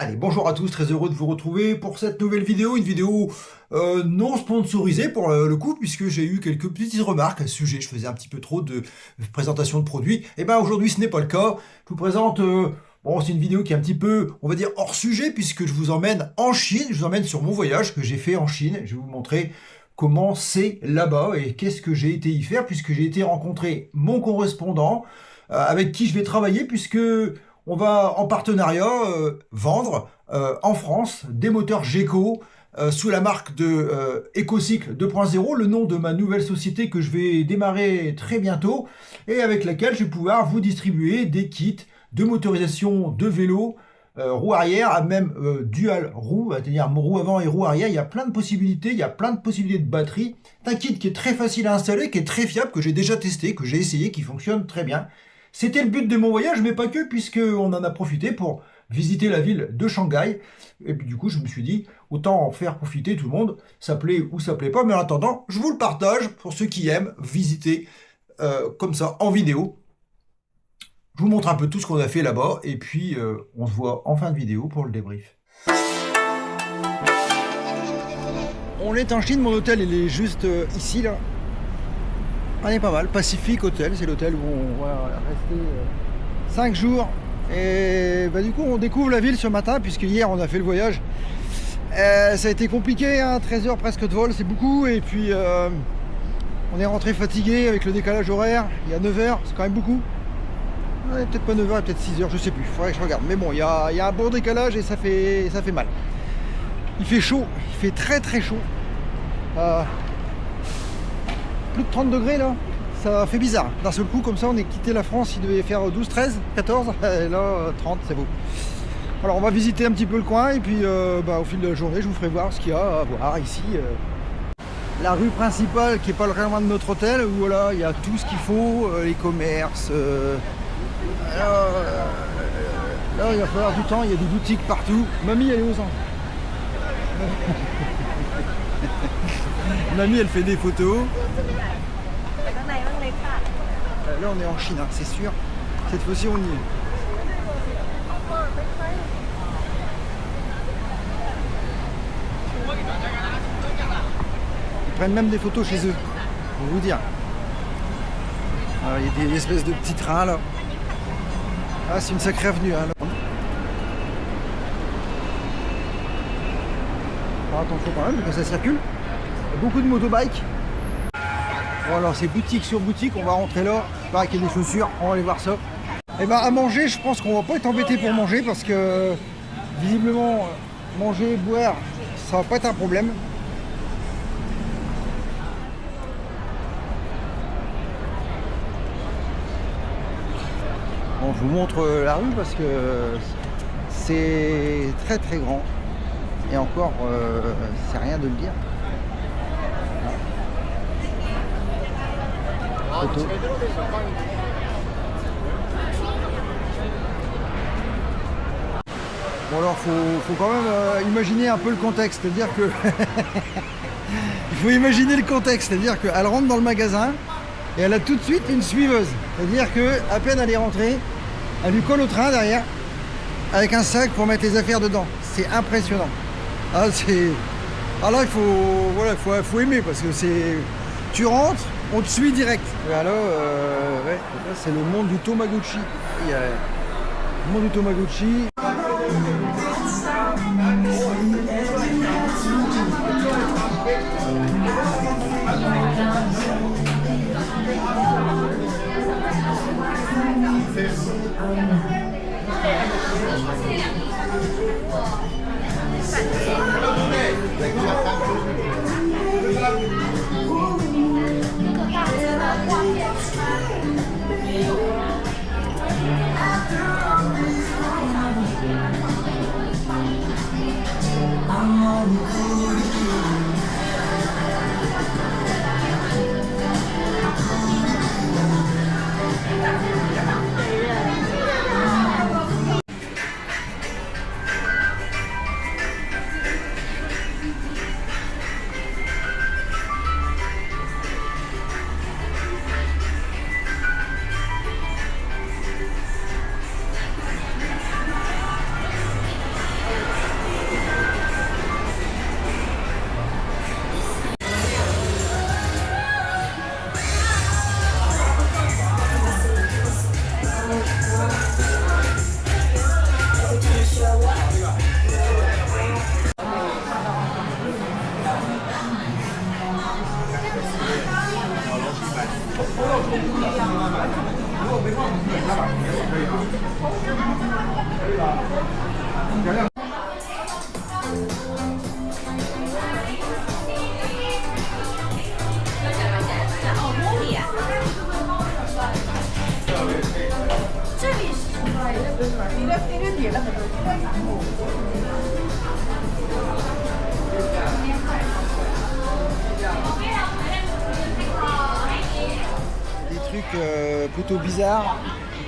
Allez, bonjour à tous, très heureux de vous retrouver pour cette nouvelle vidéo, une vidéo non sponsorisée pour le coup, puisque j'ai eu quelques petites remarques à ce sujet. Je faisais un petit peu trop de présentation de produits. Et ben aujourd'hui, ce n'est pas le cas. Je vous présente, bon, c'est une vidéo qui est un petit peu, on va dire, hors sujet, puisque je vous emmène en Chine. Je vous emmène sur mon voyage que j'ai fait en Chine. Je vais vous montrer comment c'est là-bas et qu'est-ce que j'ai été y faire, puisque j'ai été rencontrer mon correspondant, avec qui je vais travailler, puisque on va en partenariat vendre en France des moteurs Geco sous la marque de EcoCycle 2.0, le nom de ma nouvelle société que je vais démarrer très bientôt et avec laquelle je vais pouvoir vous distribuer des kits de motorisation de vélo, roue arrière, même dual roue, c'est-à-dire roue avant et roue arrière. Il y a plein de possibilités, il y a plein de possibilités de batterie. C'est un kit qui est très facile à installer, qui est très fiable, que j'ai déjà testé, que j'ai essayé, qui fonctionne très bien. C'était le but de mon voyage, mais pas que, puisqu'on en a profité pour visiter la ville de Shanghai. Et puis du coup, je me suis dit, autant en faire profiter tout le monde. Ça plaît ou ça plaît pas, mais en attendant, je vous le partage pour ceux qui aiment visiter comme ça en vidéo. Je vous montre un peu tout ce qu'on a fait là-bas, et puis on se voit en fin de vidéo pour le débrief. On est en Chine, mon hôtel il est juste ici là. On est pas mal, Pacific Hotel, c'est l'hôtel où on va rester 5 jours. Et bah, du coup on découvre la ville ce matin, puisque hier on a fait le voyage. Ça a été compliqué, hein, 13 heures presque de vol, c'est beaucoup. Et puis on est rentré fatigué avec le décalage horaire, il y a 9 heures, c'est quand même beaucoup. Ouais, peut-être pas 9 heures, peut-être 6 heures, je sais plus, il faudrait que je regarde. Mais bon, il y a un bon décalage et ça fait mal. Il fait chaud, il fait très très chaud. Plus de 30 degrés là, ça fait bizarre. D'un seul coup, comme ça, on est quitté la France, il devait faire 12, 13, 14, et là 30, c'est beau. Alors on va visiter un petit peu le coin et puis au fil de la journée, je vous ferai voir ce qu'il y a à voir ici. La rue principale qui est pas loin de notre hôtel, où voilà, il y a tout ce qu'il faut, les commerces. Là, il va falloir du temps, il y a des boutiques partout. Mamie, elle est aux anges. Mamie, elle fait des photos. Là, on est en Chine, hein, c'est sûr. Cette fois-ci, on y est. Ils prennent même des photos chez eux, pour vous dire. Alors, il y a des espèces de petits trains, là. Ah, c'est une sacrée avenue, hein. Alors, attention quand même, que ça circule. Il y a beaucoup de motobikes. Bon, alors c'est boutique sur boutique, on va rentrer là. Il paraît qu'il y a des chaussures, on va aller voir ça. Et ben à manger, je pense qu'on va pas être embêté pour manger, parce que visiblement manger, boire, ça va pas être un problème. Bon, je vous montre la rue parce que c'est très très grand. Et encore, c'est rien de le dire. Photo. Bon alors faut quand même imaginer un peu le contexte, c'est-à-dire que il faut imaginer le contexte, c'est-à-dire qu'elle rentre dans le magasin et elle a tout de suite une suiveuse, c'est-à-dire que à peine elle est rentrée, elle lui colle au train derrière avec un sac pour mettre les affaires dedans. C'est impressionnant. Ah là faut aimer, parce que tu rentres, on te suit direct. Et alors ouais, c'est le monde du Tamagotchi. Il y a le monde du Tamagotchi. Des trucs plutôt bizarres,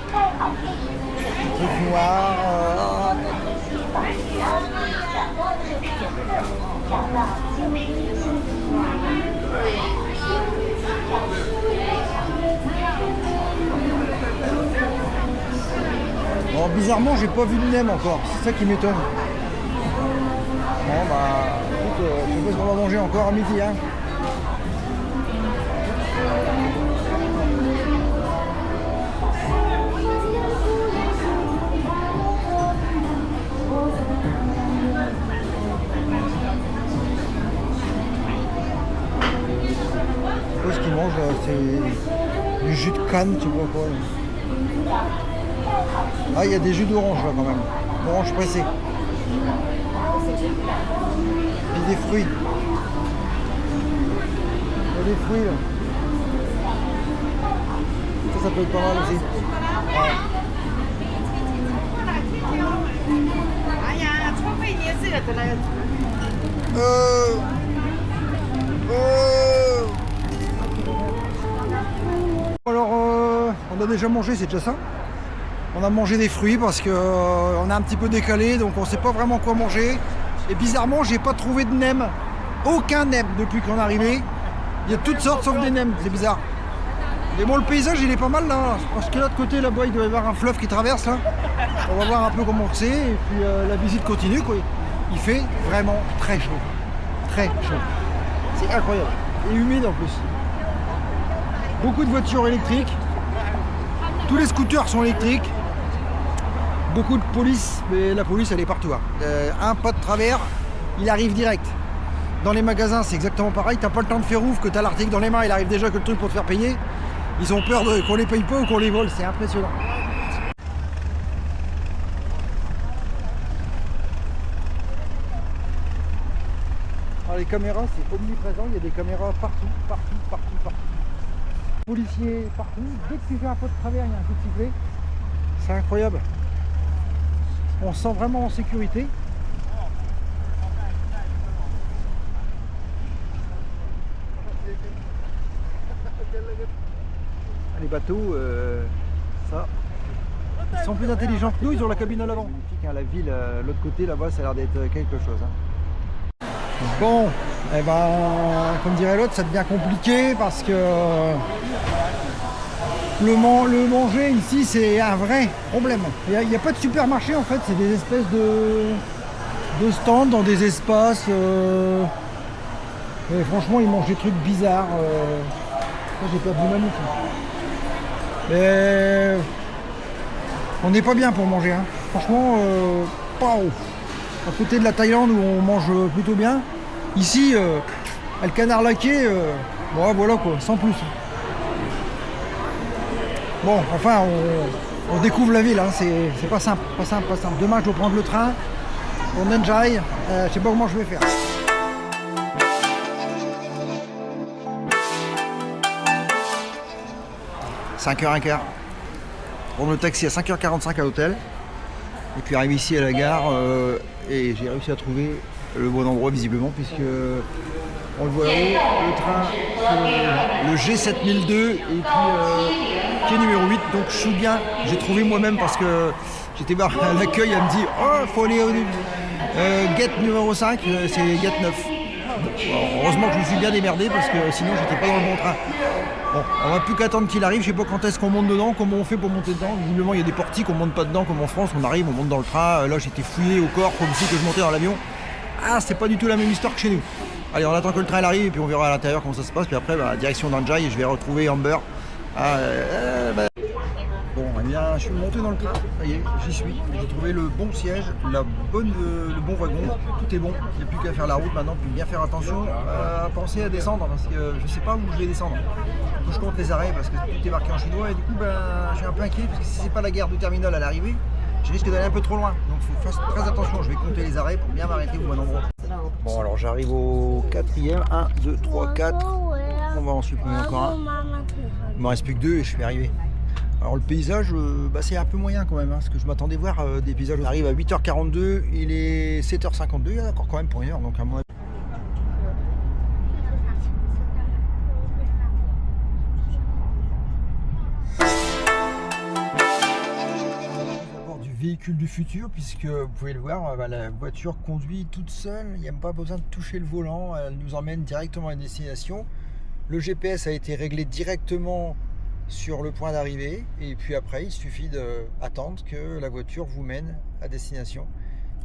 des trucs noirs. Bon, bizarrement, j'ai pas vu de nem encore, c'est ça qui m'étonne. Bon, bah, écoute, je sais pas ce qu'on va manger encore à midi, hein. Ce qu'ils mangent, c'est du jus de canne, tu vois quoi. Ah, il y a des jus d'orange là quand même. Orange pressé. Et des fruits. Il y a des fruits là. Ça peut être pas mal aussi. Ouais. Alors, on a déjà mangé, c'est déjà ça. On a mangé des fruits parce que on a un petit peu décalé, donc on sait pas vraiment quoi manger. Et bizarrement, j'ai pas trouvé de nems. Aucun nem depuis qu'on est arrivé. Il y a toutes sortes sauf des nems, c'est bizarre. Mais bon, le paysage il est pas mal là, parce que là de côté là-bas il doit y avoir un fleuve qui traverse là. On va voir un peu comment c'est et puis la visite continue quoi. Il fait vraiment très chaud. Très chaud. C'est incroyable. Et humide en plus. Beaucoup de voitures électriques. Tous les scooters sont électriques. Beaucoup de police, mais la police elle est partout. Hein. Un pas de travers, il arrive direct. Dans les magasins c'est exactement pareil, t'as pas le temps de faire ouf, que t'as l'article dans les mains, il arrive déjà que le truc pour te faire payer. Ils ont peur qu'on les paye pas ou qu'on les vole, c'est impressionnant. Alors les caméras c'est omniprésent, il y a des caméras partout. Policiers partout, dès que tu fais un pas de travers il y a un coup de sifflet. C'est incroyable. On se sent vraiment en sécurité. Les bateaux, ça, ils sont plus intelligents que nous, ils ont la cabine à l'avant. Magnifique, hein, la ville, l'autre côté là-bas, ça a l'air d'être quelque chose. Hein. Bon, eh ben, comme dirait l'autre, ça devient compliqué parce que le manger ici, c'est un vrai problème. Il n'y a pas de supermarché en fait, c'est des espèces de stands dans des espaces. Et franchement, ils mangent des trucs bizarres. J'ai perdu ma mouche. Mais on n'est pas bien pour manger. Hein. Franchement, pas ouf. À côté de la Thaïlande où on mange plutôt bien. Ici, le canard laqué, bon, voilà quoi, sans plus. Bon, enfin, on découvre la ville, hein. C'est pas simple, pas simple. Demain, je dois prendre le train pour Neng-Chai. Je sais pas comment je vais faire. « 5h15. Prendre le taxi à 5h45 à l'hôtel. Et puis arrive ici à la gare et j'ai réussi à trouver le bon endroit visiblement puisque on le voit là-haut, le train, le G7002 et puis quai numéro 8. Donc je suis bien, j'ai trouvé moi-même parce que j'étais voir à l'accueil, elle me dit oh faut aller au gate numéro 5, c'est gate 9. Alors, heureusement que je me suis bien démerdé parce que sinon j'étais pas dans le bon train. Bon, on va plus qu'attendre qu'il arrive, je sais pas quand est-ce qu'on monte dedans, comment on fait pour monter dedans. Visiblement il y a des portiques, on monte pas dedans comme en France, on arrive, on monte dans le train. Là j'étais fouillé au corps comme si que je montais dans l'avion. Ah c'est pas du tout la même histoire que chez nous. Allez on attend que le train arrive et puis on verra à l'intérieur comment ça se passe. Puis après direction Neng-Chai et je vais retrouver Amber. Bon, je suis monté dans le train, ça y est, j'y suis. J'ai trouvé le bon siège, le bon wagon, tout est bon. Il n'y a plus qu'à faire la route maintenant, puis bien faire attention à penser à descendre parce que je ne sais pas où je vais descendre. Donc je compte les arrêts parce que tout est marqué en chinois et du coup je suis un peu inquiet parce que si c'est pas la gare du terminal à l'arrivée, je risque d'aller un peu trop loin. Donc il faut faire très attention, je vais compter les arrêts pour bien m'arrêter au bon endroit. Bon alors j'arrive au 4e, 1, 2, 3, 4. On va en supprimer encore un. Il m'en reste plus que 2 et je suis arrivé. Alors le paysage, c'est un peu moyen quand même, parce que je m'attendais voir des paysages. On arrive à 8h42, il est 7h52, il y a encore quand même pour 1 heure, donc à moi. Du véhicule du futur, puisque vous pouvez le voir, la voiture conduit toute seule, il n'y a pas besoin de toucher le volant, elle nous emmène directement à une destination. Le GPS a été réglé directement sur le point d'arrivée et puis après il suffit d'attendre que la voiture vous mène à destination.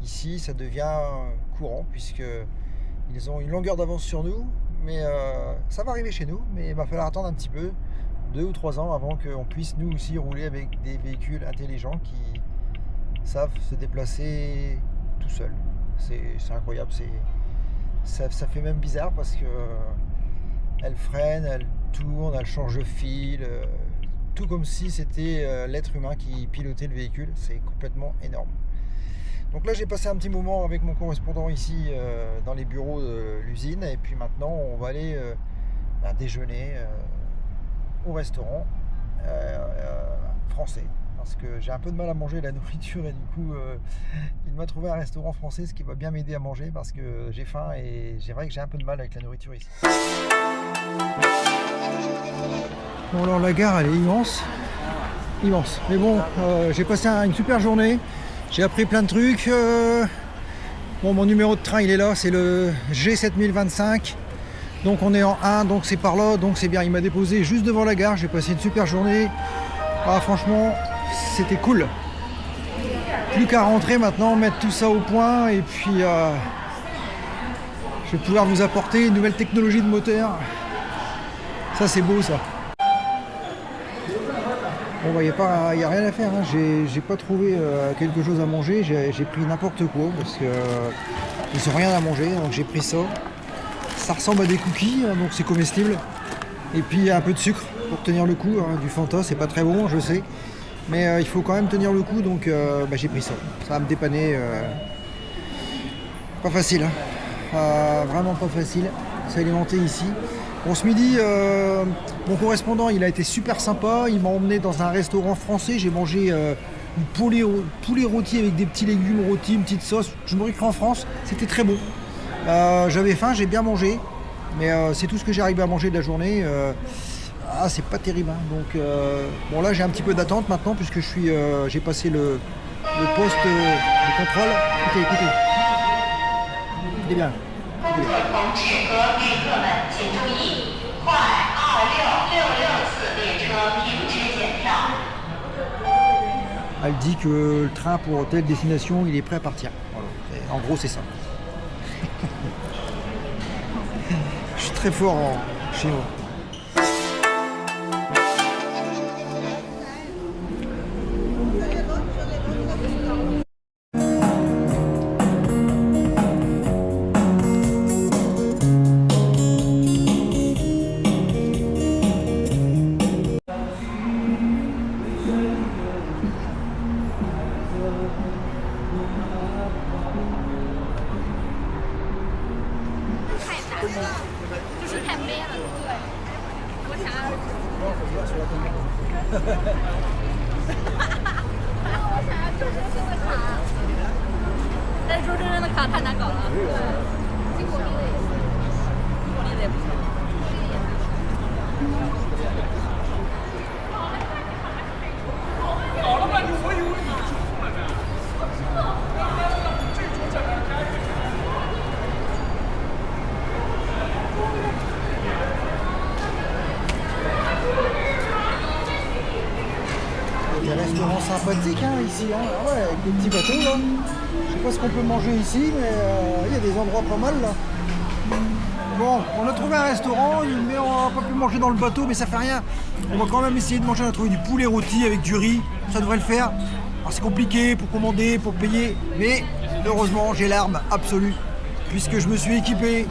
Ici ça devient courant puisque ils ont une longueur d'avance sur nous, mais ça va arriver chez nous, mais il va falloir attendre un petit peu, 2 ou 3 ans avant qu'on puisse nous aussi rouler avec des véhicules intelligents qui savent se déplacer tout seuls. C'est incroyable, ça fait même bizarre parce que elle freine, elle tourne, elle change de fil, tout comme si c'était l'être humain qui pilotait le véhicule. C'est complètement énorme. Donc là j'ai passé un petit moment avec mon correspondant ici dans les bureaux de l'usine et puis maintenant on va aller déjeuner au restaurant français. Parce que j'ai un peu de mal à manger la nourriture et du coup il m'a trouvé un restaurant français, ce qui va bien m'aider à manger parce que j'ai faim et c'est vrai que j'ai un peu de mal avec la nourriture ici. Bon alors la gare elle est immense, mais bon j'ai passé une super journée, j'ai appris plein de trucs. Bon, mon numéro de train il est là, c'est le G7025, donc on est en 1, donc c'est par là, donc c'est bien, il m'a déposé juste devant la gare, j'ai passé une super journée. Franchement c'était cool. Plus qu'à rentrer maintenant, mettre tout ça au point et puis je vais pouvoir vous apporter une nouvelle technologie de moteur. Ça c'est beau ça. Bon il n'y a rien à faire, hein. J'ai pas trouvé quelque chose à manger, j'ai pris n'importe quoi parce que ils n'ont rien à manger, donc j'ai pris ça. Ça ressemble à des cookies, hein, donc c'est comestible. Et puis un peu de sucre pour tenir le coup, hein. Du Fanta c'est pas très bon je sais. Mais il faut quand même tenir le coup, donc j'ai pris ça. Ça va me dépanner. Pas facile, hein. Vraiment pas facile. S'alimenter ici. Bon, ce midi, mon correspondant, il a été super sympa. Il m'a emmené dans un restaurant français. J'ai mangé du poulet rôti avec des petits légumes rôtis, une petite sauce. Je me recrée en France. C'était très bon. J'avais faim, j'ai bien mangé. Mais c'est tout ce que j'ai arrivé à manger de la journée. C'est pas terrible, hein. Donc bon là j'ai un petit peu d'attente maintenant puisque j'ai passé le poste de contrôle. Écoutez. Écoutez bien. Elle dit que le train pour telle destination il est prêt à partir. Voilà. En gros c'est ça. Je suis très fort en chinois. Des restaurants sympathiques hein, ici, hein. Ah ouais, avec des petits bateaux là. Je sais pas ce qu'on peut manger ici, mais il y a des endroits pas mal là. Bon, on a trouvé un restaurant, mais on va pas pu manger dans le bateau, mais ça fait rien. On va quand même essayer de manger, on a trouvé du poulet rôti avec du riz, ça devrait le faire. Alors c'est compliqué pour commander, pour payer, mais heureusement j'ai l'arme absolue, puisque je me suis équipé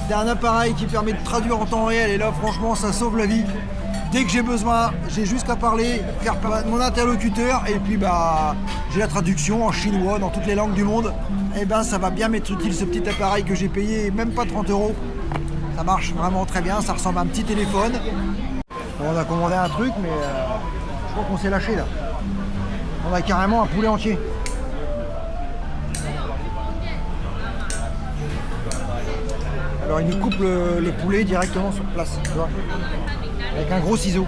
d'un appareil qui permet de traduire en temps réel, et là franchement ça sauve la vie. Dès que j'ai besoin, j'ai juste qu'à parler, faire mon interlocuteur, et puis bah j'ai la traduction en chinois dans toutes les langues du monde. Et ben ça va bien m'être utile ce petit appareil que j'ai payé même pas 30 €. Ça marche vraiment très bien, ça ressemble à un petit téléphone. Bon, on a commandé un truc, mais je crois qu'on s'est lâché là. On a carrément un poulet entier. Alors il nous coupe le poulet directement sur place, tu vois, avec un gros ciseau.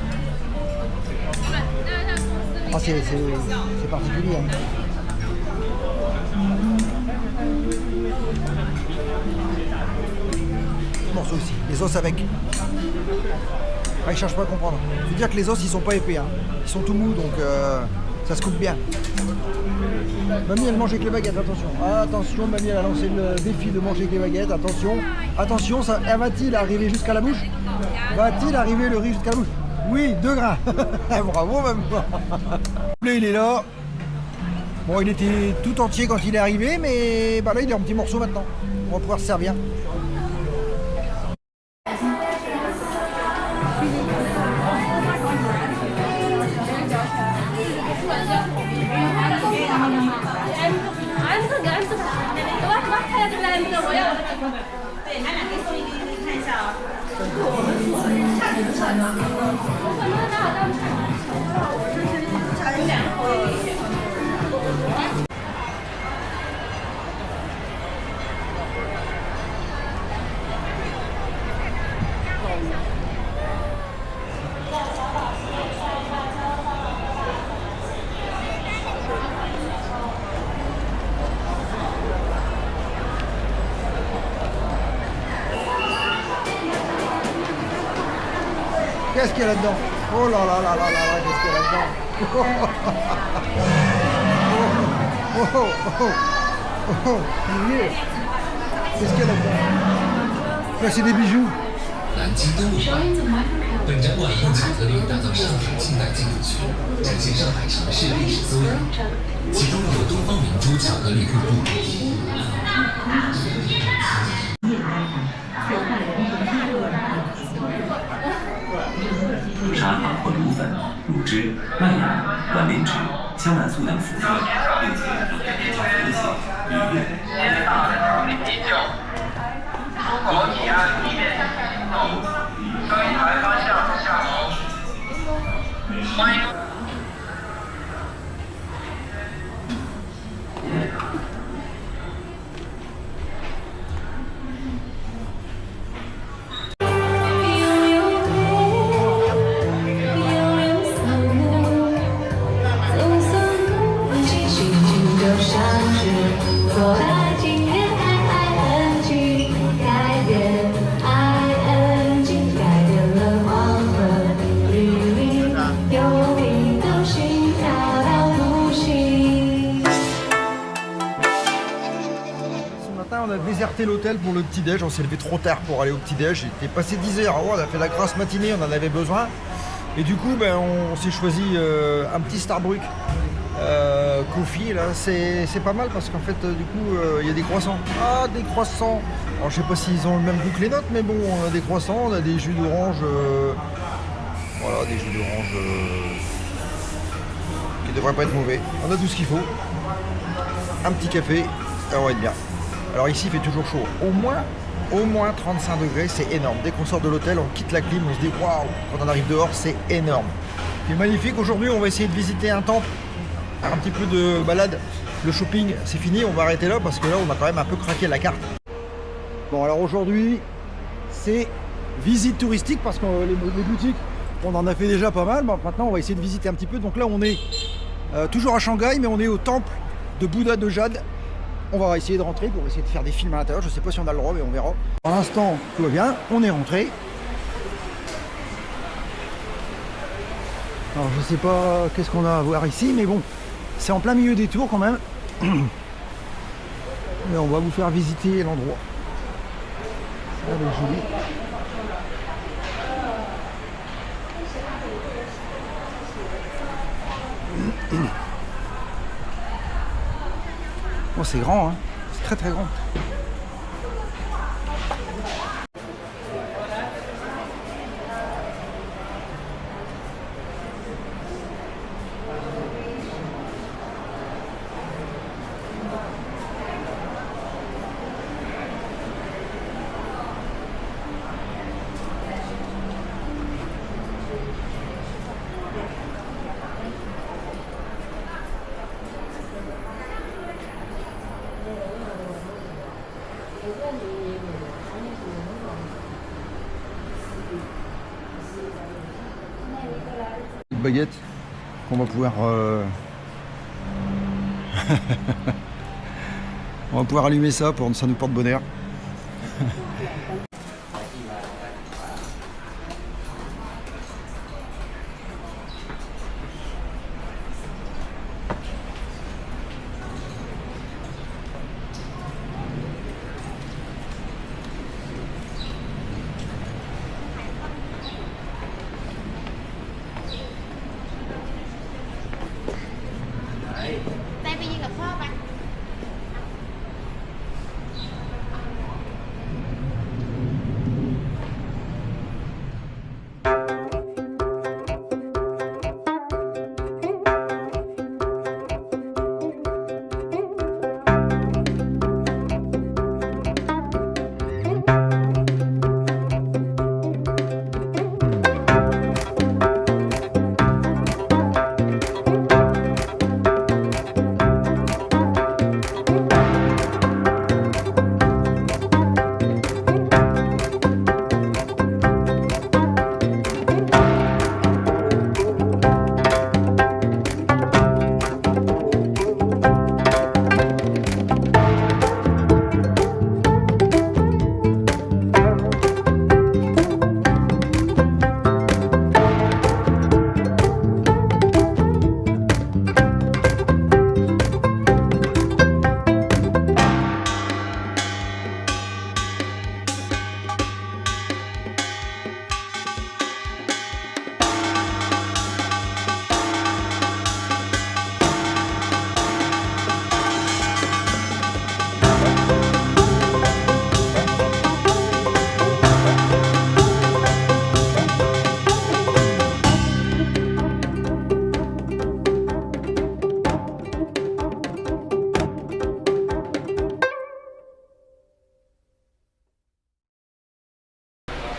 Ah, c'est particulier. Hein. Morceau aussi, les os avec. Ah, il cherche pas à comprendre. Je veux dire que les os ils sont pas épais, hein. Ils sont tout mous donc ça se coupe bien. Mamie elle mange avec les baguettes, attention. Ah, attention, mamie elle a lancé le défi de manger avec les baguettes, attention. Attention, ça, va-t-il arriver jusqu'à la bouche? Va-t-il arriver le riz jusqu'à la bouche? Oui, 2 grains. Bravo maman. Le poulet il est là. Bon, il était tout entier quand il est arrivé, mais bah là il est en petits morceaux maintenant. On va pouvoir se servir. Qu'est-ce qu'il y a là-dedans? Oh là là là là là là, qu'est-ce qu'il y a là-dedans? Oh, oh, oh, oh, oh, qu'est-ce qu'il y a là-dedans? Là, c'est des bijoux. 南京灯谜馆，本展馆用巧克力打造上海清代建筑群，展现上海城市历史缩影，其中有东方明珠巧克力瀑布。砂糖或乳粉、乳汁、麦芽、卵磷脂、香兰素等辅色，并且让人比较和谐、愉悦。啤酒，出口请按地面行走，更衣台方向下楼。欢迎。On a déserté l'hôtel pour le petit-déj, on s'est levé trop tard pour aller au petit-déj, il était passé 10 h, oh, on a fait la grasse matinée, on en avait besoin. Et du coup, ben, on s'est choisi un petit Starbucks coffee, là, c'est pas mal parce qu'en fait, du coup, il y a des croissants. Ah, des croissants. Alors, je sais pas s'ils ont le même goût que les nôtres, mais bon, on a des croissants, on a des jus d'orange, voilà, des jus d'orange qui devraient pas être mauvais. On a tout ce qu'il faut. Un petit café, et on va être bien. Alors ici il fait toujours chaud, au moins 35 degrés, c'est énorme. Dès qu'on sort de l'hôtel, on quitte la clim, on se dit waouh, quand on arrive dehors, c'est énorme. C'est magnifique, aujourd'hui on va essayer de visiter un temple, faire un petit peu de balade. Le shopping c'est fini, on va arrêter là parce que là on a quand même un peu craqué la carte. Bon alors aujourd'hui c'est visite touristique parce que les boutiques on en a fait déjà pas mal. Bon, maintenant on va essayer de visiter un petit peu. Donc là on est toujours à Shanghai, mais on est au temple de Bouddha de Jade. On va essayer de rentrer pour essayer de faire des films à l'intérieur. Je sais pas si on a le droit, mais on verra. Pour l'instant, tout va bien. On est rentré. Alors, je sais pas qu'est-ce qu'on a à voir ici, mais bon, c'est en plein milieu des tours quand même. Mais on va vous faire visiter l'endroit. Elle est jolie. Oh, c'est grand, hein. C'est très très grand. Une baguette qu'on va pouvoir on va pouvoir allumer ça pour ça nous porte bonheur.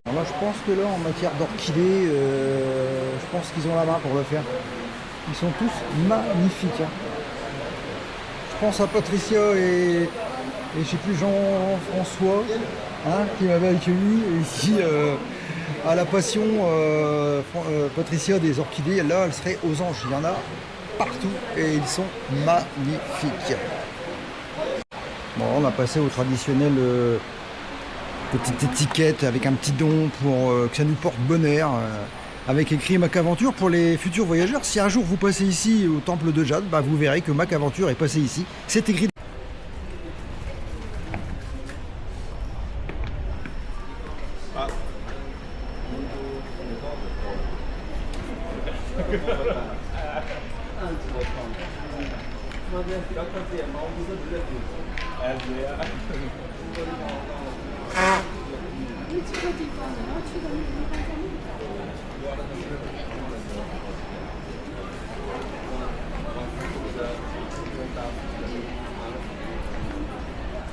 Alors là, je pense que là, en matière d'orchidées, je pense qu'ils ont la main pour le faire. Ils sont tous magnifiques, hein. Je pense à Patricia et je sais plus, Jean-François, hein, qui m'avait accueilli ici à la Passion. Patricia des orchidées, là, elle serait aux anges. Il y en a partout et ils sont magnifiques. Bon, on a passé au traditionnel petite étiquette avec un petit don pour que ça nous porte bonheur, avec écrit Mac Aventure pour les futurs voyageurs. Si un jour vous passez ici au temple de Jade, bah, vous verrez que Mac Aventure est passé ici. C'est écrit.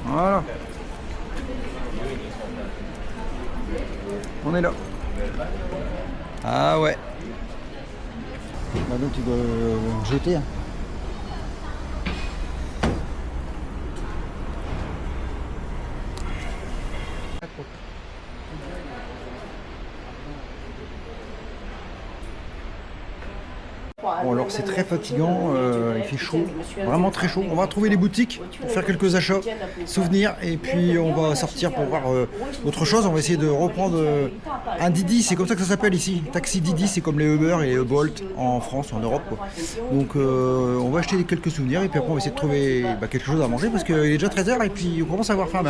Voilà. On est là. Ah ouais. Bah donc tu dois jeter. Hein. Bon alors c'est très fatigant, il fait chaud, vraiment très chaud. On va trouver les boutiques pour faire quelques achats, souvenirs, et puis on va sortir pour voir autre chose. On va essayer de reprendre un Didi, c'est comme ça que ça s'appelle ici. Taxi Didi, c'est comme les Uber et les Bolt en France, en Europe, quoi. Donc on va acheter quelques souvenirs et puis après on va essayer de trouver quelque chose à manger parce qu'il est déjà 13h et puis on commence à avoir faim.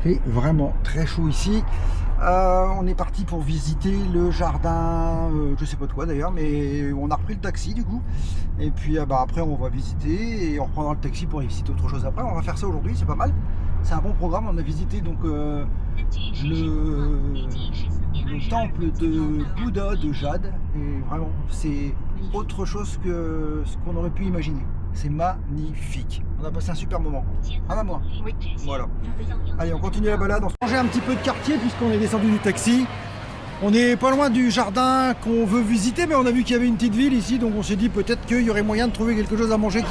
fait vraiment très chaud ici. On est parti pour visiter le jardin, je sais pas de quoi d'ailleurs, mais on a repris le taxi du coup. Et puis après on va visiter et on reprendra le taxi pour aller visiter autre chose après. On va faire ça aujourd'hui, c'est pas mal. C'est un bon programme. On a visité donc le temple de Bouddha de Jade. Et vraiment, c'est autre chose que ce qu'on aurait pu imaginer. C'est magnifique. On a passé un super moment. Ah bah moi. Oui. Voilà. Allez, on continue la balade. On se changeait un petit peu de quartier puisqu'on est descendu du taxi. On n'est pas loin du jardin qu'on veut visiter, mais on a vu qu'il y avait une petite ville ici, donc on s'est dit peut-être qu'il y aurait moyen de trouver quelque chose à manger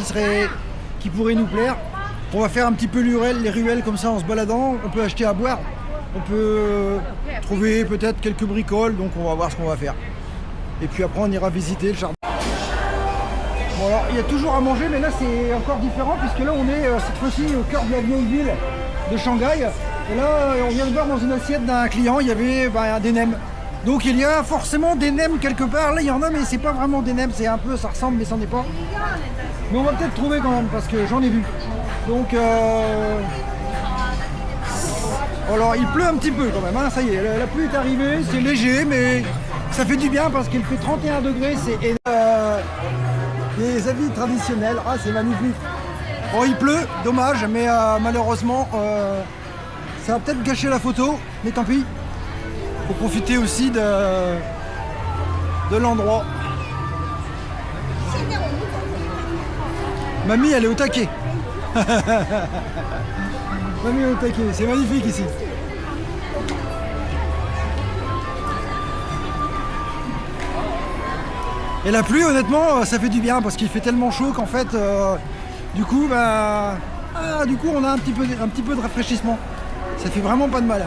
qui pourrait nous plaire. On va faire un petit peu les ruelles comme ça en se baladant. On peut acheter à boire. On peut trouver peut-être quelques bricoles, donc on va voir ce qu'on va faire. Et puis après on ira visiter le jardin. Bon alors il y a toujours à manger, mais là c'est encore différent puisque là on est cette fois-ci au cœur de la vieille ville de Shanghai. Et là on vient de voir dans une assiette d'un client, il y avait des nems. Donc il y a forcément des nems quelque part. Là il y en a mais c'est pas vraiment des nems, c'est un peu, ça ressemble mais ça n'est pas. Mais on va peut-être trouver quand même parce que j'en ai vu. Donc alors il pleut un petit peu quand même, hein, ça y est, la pluie est arrivée, c'est léger mais ça fait du bien parce qu'il fait 31 degrés, c'est des habits traditionnels, ah c'est magnifique. Bon il pleut, dommage, mais malheureusement ça va peut-être gâcher la photo, mais tant pis. Faut profiter aussi de l'endroit. Mamie elle est au taquet. Mamie au taquet, c'est magnifique ici. Et la pluie honnêtement ça fait du bien parce qu'il fait tellement chaud qu'en fait du coup on a un petit peu de rafraîchissement. Ça fait vraiment pas de mal.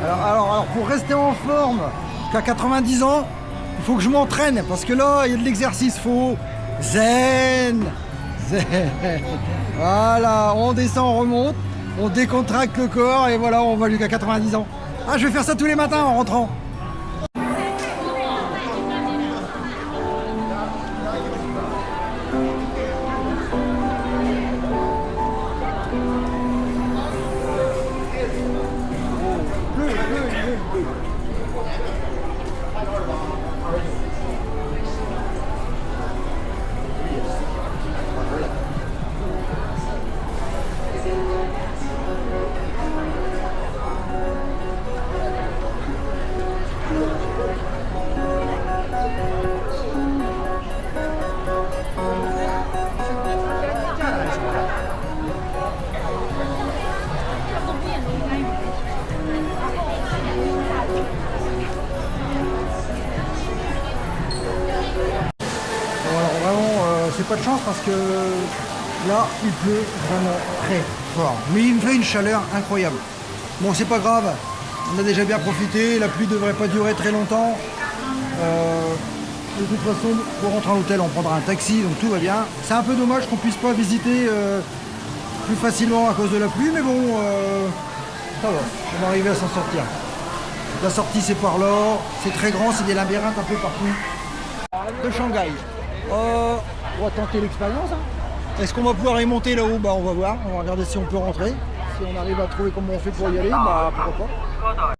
Alors pour rester en forme qu'à 90 ans, il faut que je m'entraîne parce que là il y a de l'exercice, faut zen. Voilà, on descend, on remonte, on décontracte le corps et voilà, on va jusqu'à 90 ans. Ah, je vais faire ça tous les matins en rentrant. C'est pas de chance parce que là il pleut vraiment très fort, mais il me fait une chaleur incroyable. Bon c'est pas grave, on a déjà bien profité, la pluie devrait pas durer très longtemps. De toute façon pour rentrer à l'hôtel on prendra un taxi, donc tout va bien. C'est un peu dommage qu'on puisse pas visiter plus facilement à cause de la pluie, mais bon ça va, on va arriver à s'en sortir. La sortie c'est par là, c'est très grand, c'est des labyrinthes un peu partout. De Shanghai. On va tenter l'expérience. Hein. Est-ce qu'on va pouvoir y monter là-haut? On va voir. On va regarder si on peut rentrer. Si on arrive à trouver comment on fait pour y aller, pourquoi pas.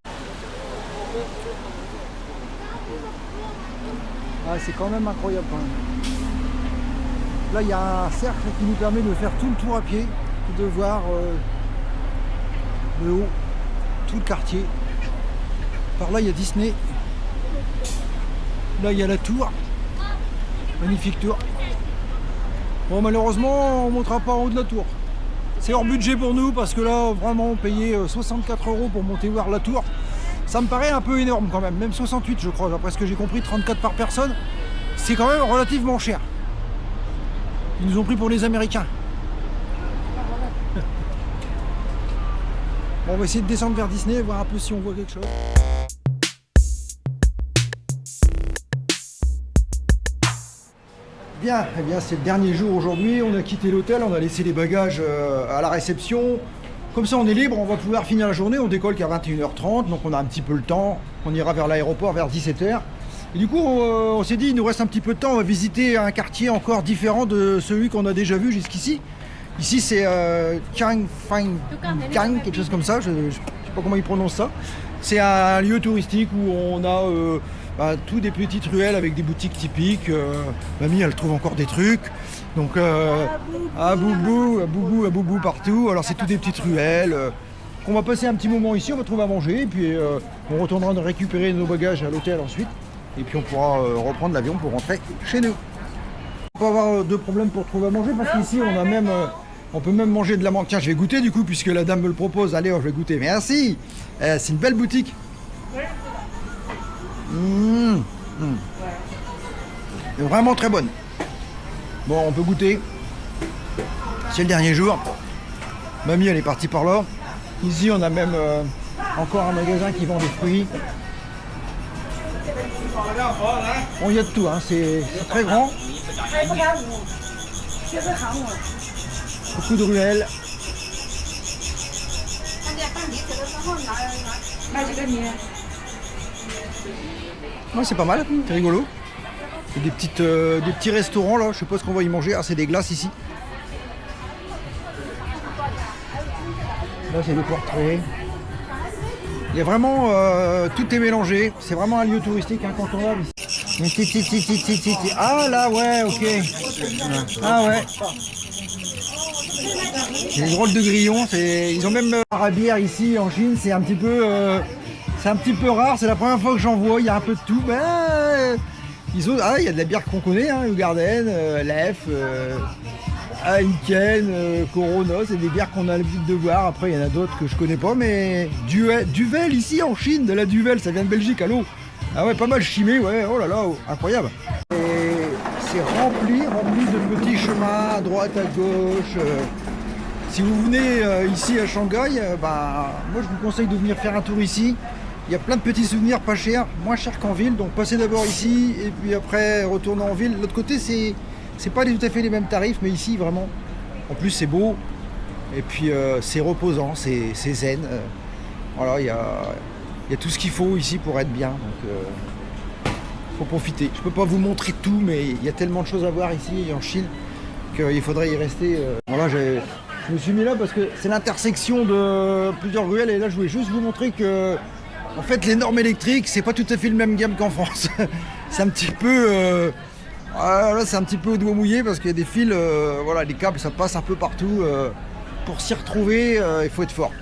Ah, c'est quand même incroyable quand même. Là, il y a un cercle qui nous permet de faire tout le tour à pied, de voir de haut tout le quartier. Par là, il y a Disney. Là, il y a la tour. Magnifique tour. Bon malheureusement on ne montera pas en haut de la tour. C'est hors budget pour nous parce que là vraiment payer 64 € pour monter voir la tour, ça me paraît un peu énorme quand même 68 je crois, d'après ce que j'ai compris, 34 par personne, c'est quand même relativement cher. Ils nous ont pris pour les Américains. Bon, on va essayer de descendre vers Disney, voir un peu si on voit quelque chose. Bien, eh bien c'est le dernier jour aujourd'hui, on a quitté l'hôtel, on a laissé les bagages à la réception. Comme ça on est libre, on va pouvoir finir la journée, on décolle qu'à 21h30, donc on a un petit peu le temps. On ira vers l'aéroport vers 17h. Et du coup on s'est dit il nous reste un petit peu de temps, on va visiter un quartier encore différent de celui qu'on a déjà vu jusqu'ici. Ici c'est Chiang Fang Kang, quelque chose comme ça, je sais pas comment ils prononcent ça. C'est un lieu touristique où on a tout des petites ruelles avec des boutiques typiques. Mamie elle trouve encore des trucs. Donc à boubou partout. Alors c'est tout des petites ruelles. On va passer un petit moment ici, on va trouver à manger et puis on retournera récupérer nos bagages à l'hôtel ensuite. Et puis on pourra reprendre l'avion pour rentrer chez nous. On va avoir de problèmes pour trouver à manger parce qu'ici on peut même manger de la mangue. Tiens, je vais goûter du coup puisque la dame me le propose. Allez, je vais goûter. Merci. C'est une belle boutique. Vraiment très bonne. Bon, on peut goûter. C'est le dernier jour. Mamie, elle est partie par là. Ici, on a même encore un magasin qui vend des fruits. Bon, il y a de tout, hein. C'est très grand. Beaucoup de ruelles. Ouais, c'est pas mal, c'est rigolo. Il y a des petits restaurants là, je sais pas ce qu'on va y manger. Ah, c'est des glaces ici. Là, c'est des portraits. Il y a vraiment tout est mélangé. C'est vraiment un lieu touristique incontournable ici. Ah là, ouais, ok. Ah ouais. C'est des drôles de grillons. Ils ont même la bière ici en Chine. C'est un petit peu rare. C'est la première fois que j'en vois. Il y a un peu de tout. Il y a de la bière qu'on connaît, hein, Garden, Lef, Heineken, Corona. C'est des bières qu'on a l'habitude de voir. Après, il y en a d'autres que je connais pas. Mais Duvel ici en Chine, de la Duvel, ça vient de Belgique. Allô? Ah ouais, pas mal chimé. Ouais. Oh là là, incroyable. Et c'est rempli de petits chemins à droite, à gauche. Si vous venez ici à Shanghai, moi je vous conseille de venir faire un tour ici. Il y a plein de petits souvenirs pas chers, moins chers qu'en ville. Donc passez d'abord ici et puis après retournez en ville. De l'autre côté, c'est pas tout à fait les mêmes tarifs, mais ici vraiment. En plus c'est beau et puis c'est reposant, c'est zen. Voilà, il y a tout ce qu'il faut ici pour être bien. Donc faut profiter. Je peux pas vous montrer tout, mais il y a tellement de choses à voir ici en Chine qu'il faudrait y rester. Voilà, je me suis mis là parce que c'est l'intersection de plusieurs ruelles et là je voulais juste vous montrer que en fait les normes électriques c'est pas tout à fait le même gamme qu'en France. C'est un petit peu là c'est un petit peu au doigt mouillé parce qu'il y a des fils, voilà, les câbles ça passe un peu partout. Pour s'y retrouver il faut être fort.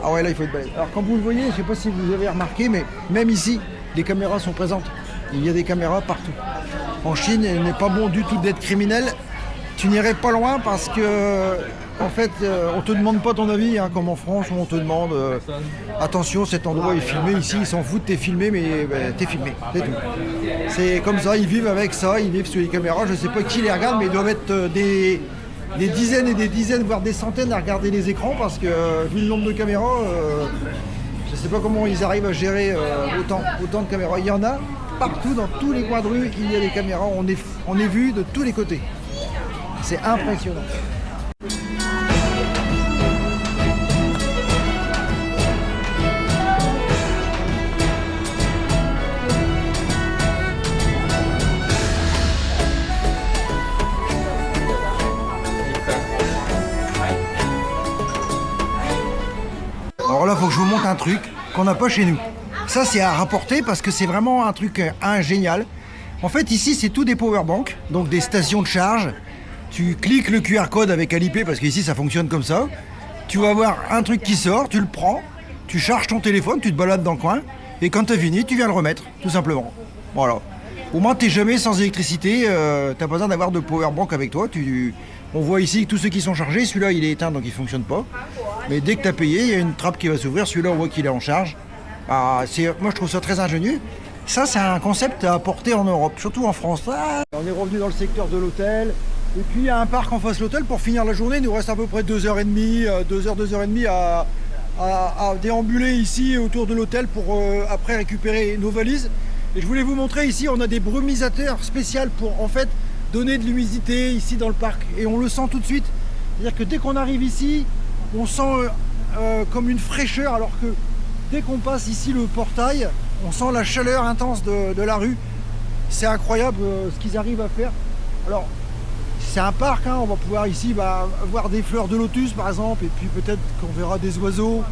Ah ouais, là il faut être balèze. Alors comme vous le voyez, je sais pas si vous avez remarqué, mais même ici les caméras sont présentes. Il y a des caméras partout. En Chine il n'est pas bon du tout d'être criminel. Tu n'irais pas loin parce que en fait, on te demande pas ton avis, hein, comme en France où on te demande attention, cet endroit est filmé. Ici, ils s'en foutent, t'es filmé, mais t'es filmé, c'est tout. C'est comme ça, ils vivent avec ça, ils vivent sur les caméras. Je sais pas qui les regarde, mais ils doivent être des dizaines et des dizaines, voire des centaines à regarder les écrans parce que vu le nombre de caméras, je sais pas comment ils arrivent à gérer autant de caméras. Il y en a partout, dans tous les coins de rue, il y a des caméras. On est vu de tous les côtés. C'est impressionnant. Alors là, il faut que je vous montre un truc qu'on n'a pas chez nous. Ça, c'est à rapporter parce que c'est vraiment un truc génial. En fait, ici, c'est tout des powerbanks, donc des stations de charge. Tu cliques le QR code avec Alipay parce qu'ici, ça fonctionne comme ça. Tu vas avoir un truc qui sort, tu le prends, tu charges ton téléphone, tu te balades dans le coin, et quand tu as fini, tu viens le remettre, tout simplement. Voilà. Au moins, tu n'es jamais sans électricité, tu n'as pas besoin d'avoir de powerbank avec toi. On voit ici que tous ceux qui sont chargés, celui-là, il est éteint, donc il ne fonctionne pas. Mais dès que tu as payé, il y a une trappe qui va s'ouvrir, celui-là, on voit qu'il est en charge. Moi, je trouve ça très ingénieux. Ça, c'est un concept à apporter en Europe, surtout en France. On est revenu dans le secteur de l'hôtel. Et puis, il y a un parc en face de l'hôtel. Pour finir la journée, il nous reste à peu près 2h30, 2h30 à déambuler ici autour de l'hôtel pour après récupérer nos valises. Et je voulais vous montrer ici, on a des brumisateurs spéciaux pour en fait donner de l'humidité ici dans le parc. Et on le sent tout de suite. C'est-à-dire que dès qu'on arrive ici, on sent comme une fraîcheur alors que dès qu'on passe ici le portail, on sent la chaleur intense de la rue. C'est incroyable ce qu'ils arrivent à faire. Alors, c'est un parc, hein, on va pouvoir ici voir des fleurs de lotus par exemple, et puis peut-être qu'on verra des oiseaux.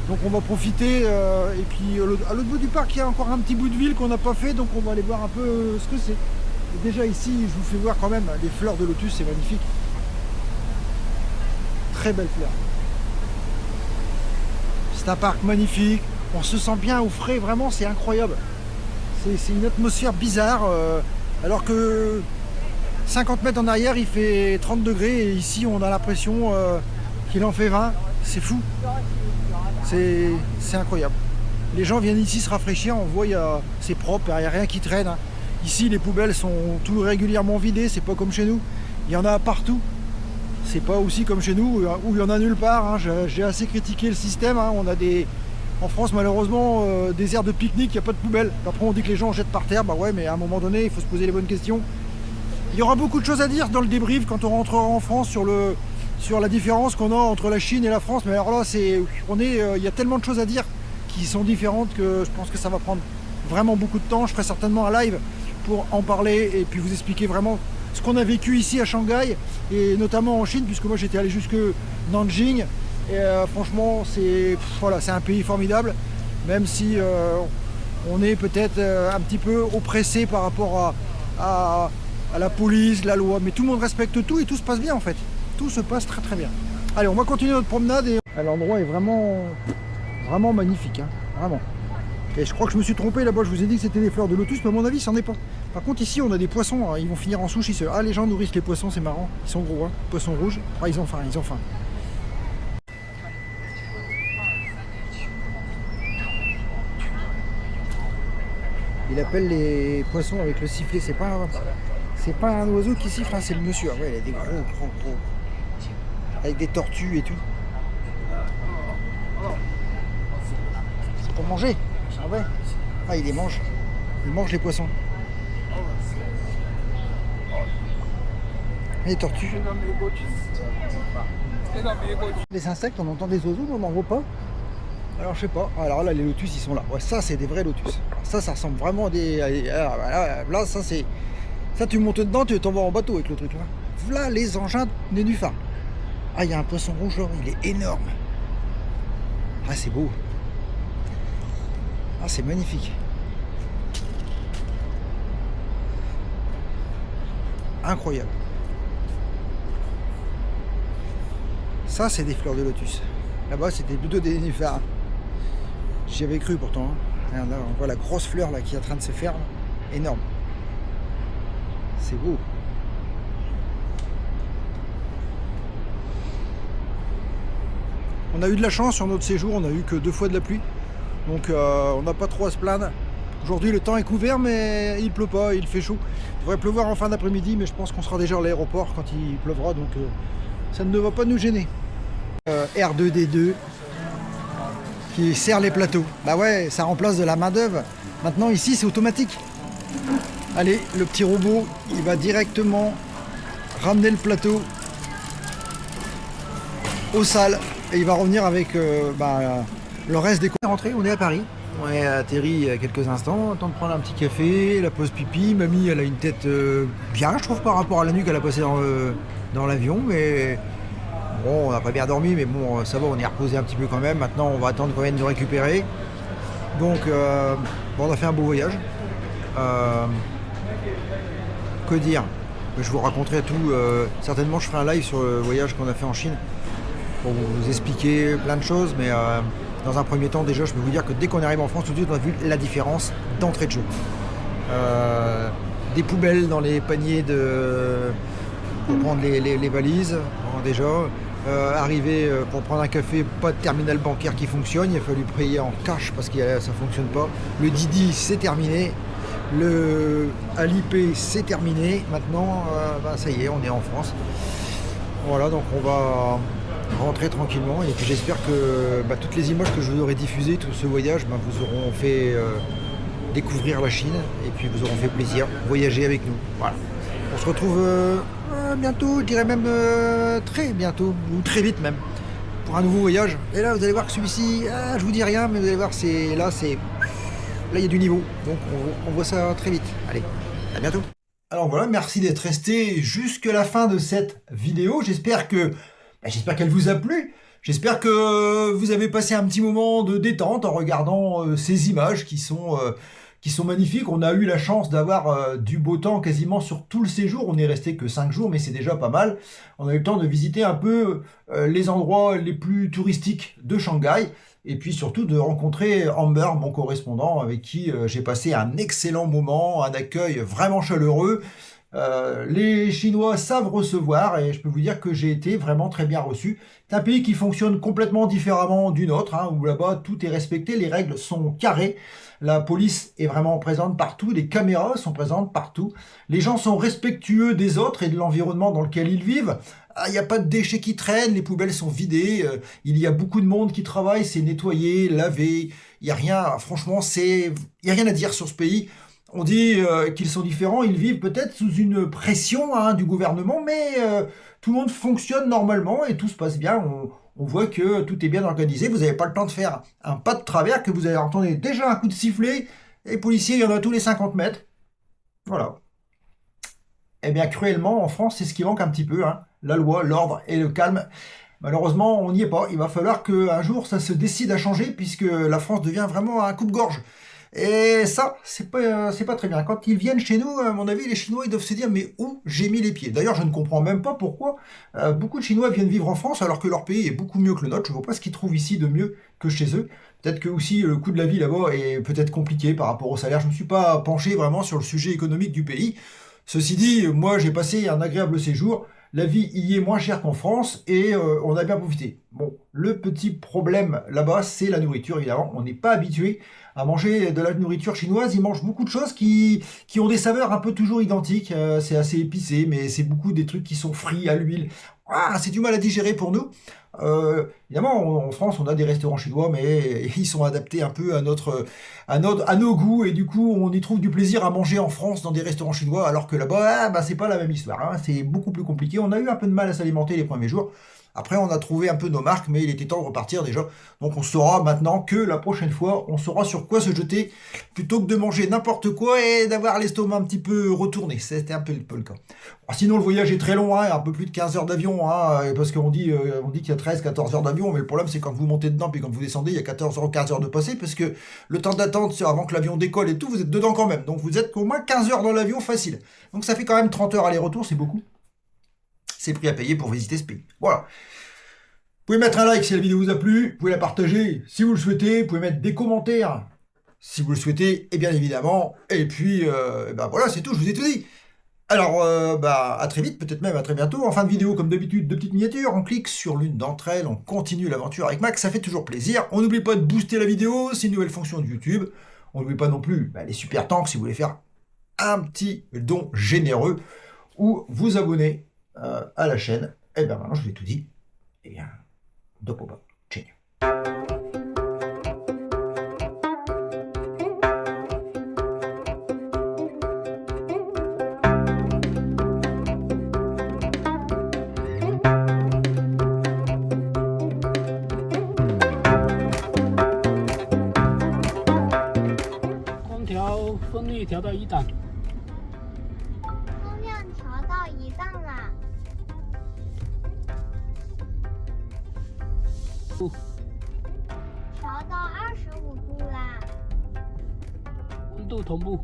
Donc on va profiter, et puis à l'autre bout du parc il y a encore un petit bout de ville qu'on n'a pas fait, donc on va aller voir un peu ce que c'est. Et déjà ici je vous fais voir quand même les fleurs de lotus, c'est magnifique. Très belles fleurs. C'est un parc magnifique, on se sent bien au frais, vraiment c'est incroyable. C'est une atmosphère bizarre, alors que 50 mètres en arrière il fait 30 degrés et ici on a l'impression qu'il en fait 20, c'est fou. C'est incroyable. Les gens viennent ici se rafraîchir, on voit c'est propre, il n'y a rien qui traîne. Hein. Ici les poubelles sont tout régulièrement vidées, c'est pas comme chez nous. Il y en a partout. C'est pas aussi comme chez nous où il y en a nulle part. Hein. J'ai assez critiqué le système. Hein. On a en France malheureusement des aires de pique-nique, il n'y a pas de poubelle. Après on dit que les gens jettent par terre, bah ouais mais à un moment donné il faut se poser les bonnes questions. Il y aura beaucoup de choses à dire dans le débrief quand on rentrera en France sur la différence qu'on a entre la Chine et la France, mais alors là il y a tellement de choses à dire qui sont différentes que je pense que ça va prendre vraiment beaucoup de temps. Je ferai certainement un live pour en parler et puis vous expliquer vraiment ce qu'on a vécu ici à Shanghai et notamment en Chine, puisque moi j'étais allé jusque Nanjing et franchement c'est un pays formidable, même si on est peut-être un petit peu oppressé par rapport à la police, la loi, mais tout le monde respecte tout et tout se passe bien en fait. Tout se passe très très bien. Allez, on va continuer notre promenade et l'endroit est vraiment magnifique, hein, vraiment. Et je crois que je me suis trompé là-bas, je vous ai dit que c'était des fleurs de lotus, mais à mon avis, c'en est pas. Par contre, ici, on a des poissons, hein, ils vont finir en sushi. Ah, les gens nourrissent les poissons, c'est marrant. Ils sont gros, hein, poissons rouges. Ah, ils ont faim, ils ont faim. Il appelle les poissons avec le sifflet, c'est pas un oiseau qui siffle, hein, c'est le monsieur. Ah ouais, il a des gros. Avec des tortues et tout. C'est pour manger. Ah ouais. Ah, il les mange. Il mange les poissons. Les tortues. Les insectes, on entend des oiseaux, mais on n'en voit pas. Alors je sais pas. Alors là, les lotus, ils sont là. Ouais, ça, c'est des vrais lotus. Alors, ça ressemble vraiment à des. Là, ça, c'est. Ça, tu montes dedans, tu t'en vas en bateau avec le truc là. Voilà les engins nénuphars. Ah, il y a un poisson rouge là, il est énorme. Ah, c'est beau. Ah, c'est magnifique. Incroyable. Ça, c'est des fleurs de lotus. Là-bas, c'était plutôt des nénuphars. J'y avais cru pourtant. Hein. Là, on voit la grosse fleur là qui est en train de se faire. Là. Énorme. C'est beau. On a eu de la chance sur notre séjour, on a eu que 2 fois de la pluie. Donc on n'a pas trop à se plaindre. Aujourd'hui le temps est couvert mais il pleut pas, il fait chaud. Il devrait pleuvoir en fin d'après-midi mais je pense qu'on sera déjà à l'aéroport quand il pleuvra donc ça ne va pas nous gêner. R2D2 qui sert les plateaux. Bah ouais, ça remplace de la main d'œuvre. Maintenant ici c'est automatique. Allez, le petit robot, il va directement ramener le plateau aux salles et il va revenir avec le reste des rentrées. On est à Paris, on est atterri il y a quelques instants, temps de prendre un petit café, la pause pipi. Mamie, elle a une tête bien, je trouve, par rapport à la nuit qu'elle a passée dans l'avion, mais bon, on n'a pas bien dormi, mais bon, ça va, on est reposé un petit peu quand même. Maintenant, on va attendre quand même de récupérer. Donc, on a fait un beau voyage. Que dire? Je vous raconterai tout. Certainement, je ferai un live sur le voyage qu'on a fait en Chine pour vous expliquer plein de choses. Mais dans un premier temps, déjà, je peux vous dire que dès qu'on arrive en France, tout de suite, on a vu la différence d'entrée de jeu. Des poubelles dans les paniers pour prendre les valises, déjà. Arriver pour prendre un café, pas de terminal bancaire qui fonctionne. Il a fallu payer en cash parce que ça ne fonctionne pas. Le Didi, c'est terminé. Le Alipay c'est terminé, maintenant ça y est, on est en France. Voilà, donc on va rentrer tranquillement et puis j'espère que toutes les images que je vous aurai diffusées, tout ce voyage, vous auront fait découvrir la Chine et puis vous auront fait plaisir, voyager avec nous. Voilà. On se retrouve bientôt, je dirais même très bientôt, ou très vite même, pour un nouveau voyage. Et là vous allez voir que celui-ci, je vous dis rien, mais vous allez voir, là il y a du niveau, donc on voit ça très vite. Allez, à bientôt. Alors voilà, merci d'être resté jusque la fin de cette vidéo. J'espère qu'elle vous a plu. J'espère que vous avez passé un petit moment de détente en regardant ces images qui sont magnifiques. On a eu la chance d'avoir du beau temps quasiment sur tout le séjour. On n'est resté que 5 jours, mais c'est déjà pas mal. On a eu le temps de visiter un peu les endroits les plus touristiques de Shanghai. Et puis surtout de rencontrer Amber, mon correspondant, avec qui j'ai passé un excellent moment, un accueil vraiment chaleureux. Les Chinois savent recevoir et je peux vous dire que j'ai été vraiment très bien reçu. C'est un pays qui fonctionne complètement différemment du nôtre, hein, où là-bas tout est respecté, les règles sont carrées. La police est vraiment présente partout, les caméras sont présentes partout. Les gens sont respectueux des autres et de l'environnement dans lequel ils vivent. Il n'y a pas de déchets qui traînent, les poubelles sont vidées, il y a beaucoup de monde qui travaille, c'est nettoyé, lavé, il n'y a rien, franchement, il n'y a rien à dire sur ce pays. On dit qu'ils sont différents, ils vivent peut-être sous une pression du gouvernement, mais tout le monde fonctionne normalement et tout se passe bien. On voit que tout est bien organisé, vous n'avez pas le temps de faire un pas de travers, que vous allez entendre déjà un coup de sifflet, et les policiers, il y en a tous les 50 mètres. Voilà. Eh bien, cruellement, en France, c'est ce qui manque un petit peu, hein. La loi, l'ordre et le calme. Malheureusement, on n'y est pas. Il va falloir qu'un jour, ça se décide à changer, puisque la France devient vraiment un coupe-gorge. Et ça, c'est pas très bien. Quand ils viennent chez nous, à mon avis, les Chinois, ils doivent se dire, mais où j'ai mis les pieds? D'ailleurs, je ne comprends même pas pourquoi beaucoup de Chinois viennent vivre en France, alors que leur pays est beaucoup mieux que le nôtre. Je ne vois pas ce qu'ils trouvent ici de mieux que chez eux. Peut-être que aussi le coût de la vie là-bas est peut-être compliqué par rapport au salaire. Je ne me suis pas penché vraiment sur le sujet économique du pays. Ceci dit, moi, j'ai passé un agréable séjour. La vie y est moins chère qu'en France et on a bien profité. Bon, le petit problème là-bas, c'est la nourriture, évidemment. On n'est pas habitué à manger de la nourriture chinoise. Ils mangent beaucoup de choses qui ont des saveurs un peu toujours identiques. C'est assez épicé, mais c'est beaucoup des trucs qui sont frits à l'huile. C'est du mal à digérer pour nous. Évidemment, en France, on a des restaurants chinois, mais ils sont adaptés un peu à nos goûts, et du coup, on y trouve du plaisir à manger en France dans des restaurants chinois, alors que là-bas, c'est pas la même histoire, hein. C'est beaucoup plus compliqué. On a eu un peu de mal à s'alimenter les premiers jours. Après, on a trouvé un peu nos marques, mais il était temps de repartir déjà. Donc, on saura maintenant que la prochaine fois, on saura sur quoi se jeter, plutôt que de manger n'importe quoi et d'avoir l'estomac un petit peu retourné. C'était un peu le cas. Bon, sinon, le voyage est très long, hein, un peu plus de 15 heures d'avion, hein, parce qu'on dit qu'il y a 13-14 heures d'avion, mais le problème, c'est quand vous montez dedans, puis quand vous descendez, il y a 14 heures, 15 heures de passé, parce que le temps d'attente avant que l'avion décolle et tout, vous êtes dedans quand même. Donc, vous êtes au moins 15 heures dans l'avion facile. Donc, ça fait quand même 30 heures aller-retour, c'est beaucoup. C'est prix à payer pour visiter ce pays. Voilà. Vous pouvez mettre un like si la vidéo vous a plu, vous pouvez la partager si vous le souhaitez, vous pouvez mettre des commentaires si vous le souhaitez, et bien évidemment, et puis voilà, c'est tout, je vous ai tout dit. Alors, à très vite, peut-être même à très bientôt. En fin de vidéo, comme d'habitude, deux petites miniatures, on clique sur l'une d'entre elles, on continue l'aventure avec Max, ça fait toujours plaisir. On n'oublie pas de booster la vidéo, c'est une nouvelle fonction de YouTube. On n'oublie pas non plus les super tanks si vous voulez faire un petit don généreux, ou vous abonner à la chaîne. Et bien maintenant, je vous ai tout dit. Et bien, dopo ba. Ciao. 风力调到1档。风量调到1档啦。调到25度啦。温度同步。